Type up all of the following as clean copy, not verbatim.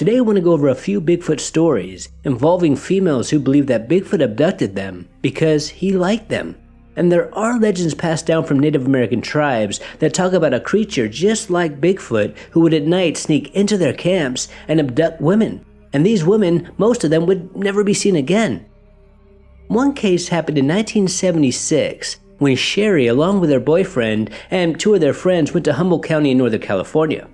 Today I want to go over a few Bigfoot stories involving females who believe that Bigfoot abducted them because he liked them. And there are legends passed down from Native American tribes that talk about a creature just like Bigfoot who would at night sneak into their camps and abduct women. And these women, most of them, would never be seen again. One case happened in 1976 when Sherry, along with her boyfriend and two of their friends, went to Humboldt County in Northern California.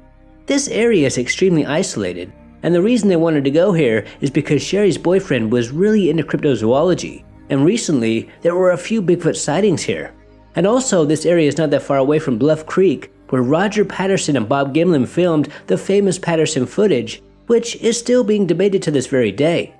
This area is extremely isolated, and the reason they wanted to go here is because Sherry's boyfriend was really into cryptozoology, and recently there were a few Bigfoot sightings here. And also, this area is not that far away from Bluff Creek, where Roger Patterson and Bob Gimlin filmed the famous Patterson footage, which is still being debated to this very day.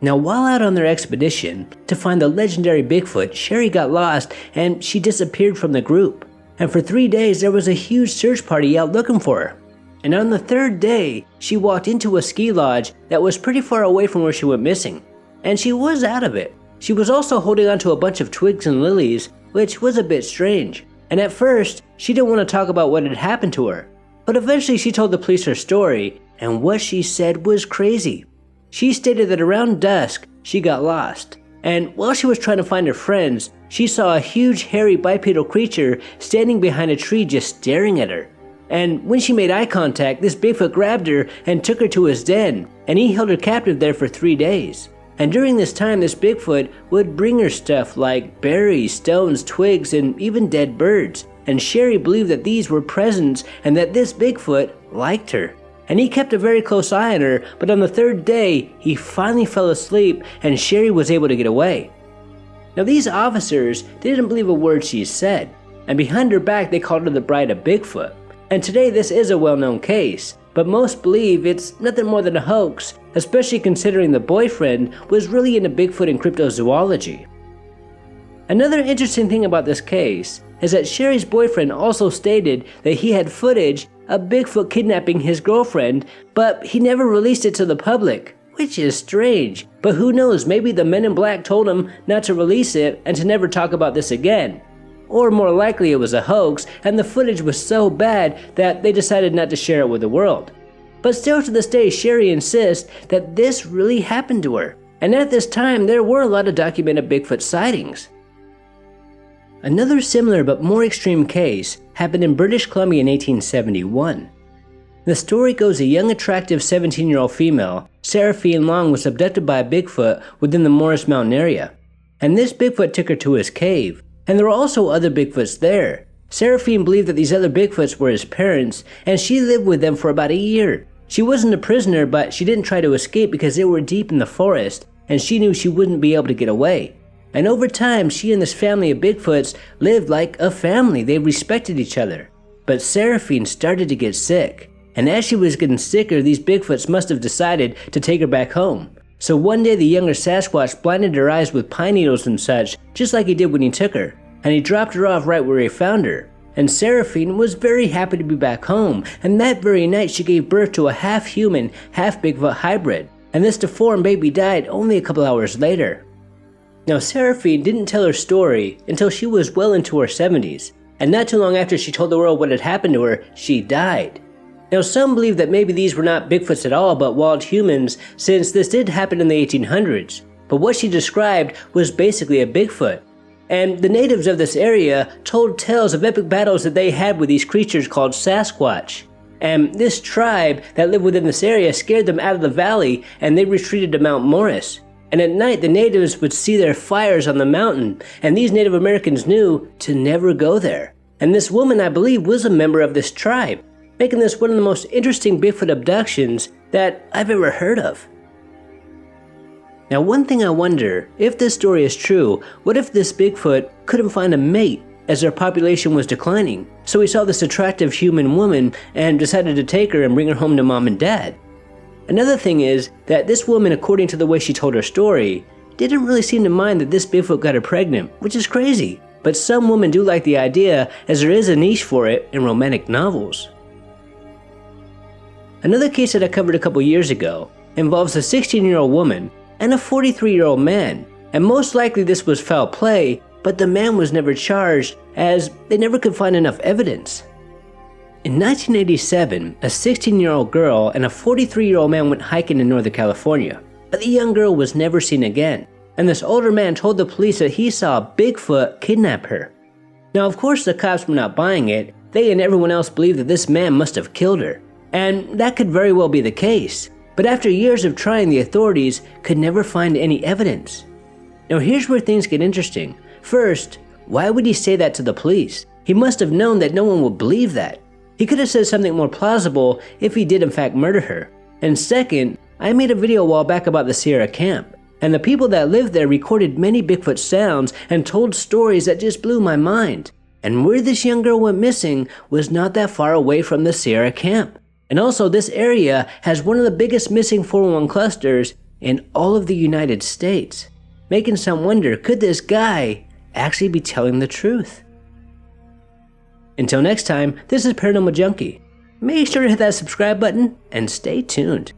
Now, while out on their expedition to find the legendary Bigfoot, Sherry got lost and she disappeared from the group. And for 3 days there was a huge search party out looking for her. And on the third day, she walked into a ski lodge that was pretty far away from where she went missing. And she was out of it. She was also holding onto a bunch of twigs and lilies, which was a bit strange. And at first, she didn't want to talk about what had happened to her. But eventually she told the police her story, and what she said was crazy. She stated that around dusk, she got lost. And while she was trying to find her friends, she saw a huge hairy bipedal creature standing behind a tree just staring at her. And when she made eye contact, this Bigfoot grabbed her and took her to his den, and he held her captive there for 3 days. And during this time, this Bigfoot would bring her stuff like berries, stones, twigs, and even dead birds. And Sherry believed that these were presents and that this Bigfoot liked her. And he kept a very close eye on her, but on the third day, he finally fell asleep and Sherry was able to get away. Now, these officers didn't believe a word she said, and behind her back they called her the Bride of Bigfoot. And today this is a well-known case, but most believe it's nothing more than a hoax, especially considering the boyfriend was really into Bigfoot and cryptozoology. Another interesting thing about this case is that Sherry's boyfriend also stated that he had footage of Bigfoot kidnapping his girlfriend, but he never released it to the public, which is strange. But who knows, maybe the men in black told him not to release it and to never talk about this again. Or more likely it was a hoax and the footage was so bad that they decided not to share it with the world. But still to this day, Sherry insists that this really happened to her. And at this time, there were a lot of documented Bigfoot sightings. Another similar but more extreme case happened in British Columbia in 1871. The story goes a young attractive 17-year-old female, Seraphine Long, was abducted by a Bigfoot within the Morris Mountain area. And this Bigfoot took her to his cave. And there were also other Bigfoots there. Seraphine believed that these other Bigfoots were his parents, and she lived with them for about a year. She wasn't a prisoner, but she didn't try to escape because they were deep in the forest, and she knew she wouldn't be able to get away. And over time, she and this family of Bigfoots lived like a family. They respected each other. But Seraphine started to get sick, and as she was getting sicker, these Bigfoots must have decided to take her back home. So one day the younger Sasquatch blinded her eyes with pine needles and such, just like he did when he took her, and he dropped her off right where he found her. And Seraphine was very happy to be back home, and that very night she gave birth to a half-human, half-Bigfoot hybrid, and this deformed baby died only a couple hours later. Now, Seraphine didn't tell her story until she was well into her 70s, and not too long after she told the world what had happened to her, she died. Now, some believe that maybe these were not Bigfoots at all, but wild humans, since this did happen in the 1800s. But what she described was basically a Bigfoot. And the natives of this area told tales of epic battles that they had with these creatures called Sasquatch. And this tribe that lived within this area scared them out of the valley, and they retreated to Mount Morris. And at night, the natives would see their fires on the mountain, and these Native Americans knew to never go there. And this woman, I believe, was a member of this tribe, making this one of the most interesting Bigfoot abductions that I've ever heard of. Now, one thing I wonder, if this story is true, what if this Bigfoot couldn't find a mate as their population was declining? So he saw this attractive human woman and decided to take her and bring her home to mom and dad. Another thing is that this woman, according to the way she told her story, didn't really seem to mind that this Bigfoot got her pregnant, which is crazy. But some women do like the idea, as there is a niche for it in romantic novels. Another case that I covered a couple years ago involves a 16-year-old woman and a 43-year-old man, and most likely this was foul play, but the man was never charged as they never could find enough evidence. In 1987, a 16-year-old girl and a 43-year-old man went hiking in Northern California, but the young girl was never seen again, and this older man told the police that he saw Bigfoot kidnap her. Now, of course, the cops were not buying it. They and everyone else believed that this man must have killed her, and that could very well be the case. But after years of trying, the authorities could never find any evidence. Now, here's where things get interesting. First, why would he say that to the police? He must have known that no one would believe that. He could have said something more plausible if he did in fact murder her. And second, I made a video a while back about the Sierra Camp, and the people that lived there recorded many Bigfoot sounds and told stories that just blew my mind. And where this young girl went missing was not that far away from the Sierra Camp. And also, this area has one of the biggest missing 411 clusters in all of the United States, making some wonder, could this guy actually be telling the truth? Until next time, this is Paranormal Junkie. Make sure to hit that subscribe button and stay tuned.